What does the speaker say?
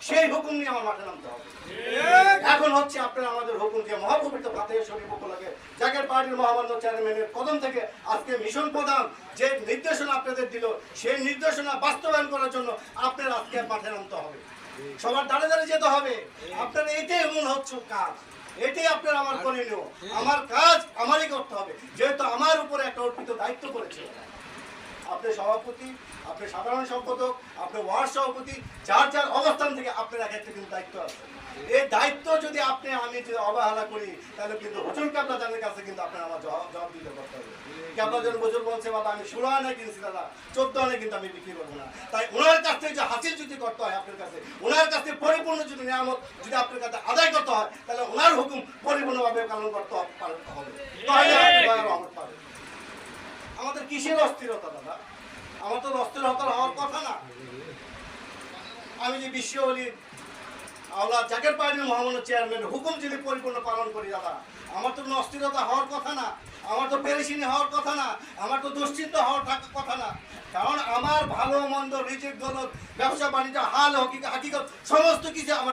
সেই হুকুম নিয়ে আমার মাঠে নামতে হবে। এখন হচ্ছে আপনারা আমাদের হুকুম যে মহাপবিত্র ফাতেহ শরীফ উপলক্ষে জাকের পার্টির মহামান্য চেয়ারম্যানের কদম থেকে আজকে মিশন প্রধান যে নির্দেশনা আপনাদের দিল, সেই নির্দেশনা বাস্তবায়ন করার জন্য আপনারা আজকে মাঠে নামতে হবে, সবার দাঁড়ে দাঁড়ে যেতে হবে। আপনার এটাই মনে হচ্ছে কাজ, এটাই আপনার আমার করণীয়। আমার কাজ আমারই করতে হবে, যেহেতু আমার উপরে একটা অর্পিত দায়িত্ব করেছে। আপনি সভাপতি, আপনি সাধারণ সম্পাদক, আপনি ওয়ার্ড সভাপতি, যার যার অবস্থান থেকে আপনার এক একটা কিন্তু দায়িত্ব আছে। এই দায়িত্ব যদি আমি যদি অবহেলা করি, তাহলে কিন্তু হুজুর কাবলা জানের কাছে কিন্তু আপনার আমার জবাব দিতে করতে হবে। কাবলা জন হুজুর বলছে, বাবা আমি 16 আনা কিনছি দাদা, 14 আনা কিন্তু আমি বিক্রি করবো না। তাই ওনার কাছ থেকে যে হাসিল যদি করতে হয় আপনার কাছে, ওনার কাছ থেকে পরিপূর্ণ যদি নিয়ামত যদি আপনার কাছে আদায় করতে হয়, তাহলে ওনার হুকুম পরিপূর্ণভাবে পালন করতে হবে। তাহলে আপনি দয়ার রহমত পাবেন। আমাদের কিসের অস্থিরতা দাদা? আমার তো অস্থিরতা হওয়ার কথা না। আমি যে বিশ্ব অলির আওলাদ জাকের পার্টির মহামান্য চেয়ারম্যান হুকুম যদি পরিপূর্ণ পালন করি দাদা, আমার তো অস্থিরতা হওয়ার কথা না, আমার তো পেরেশানি হওয়ার কথা না, আমার তো দুশ্চিন্তা হওয়ার কথা না। কারণ আমার ভালো মন্দ রিজিক দৌলত ব্যবসা বাণিজ্য হাল হাকিকত সমস্ত কিছু আমার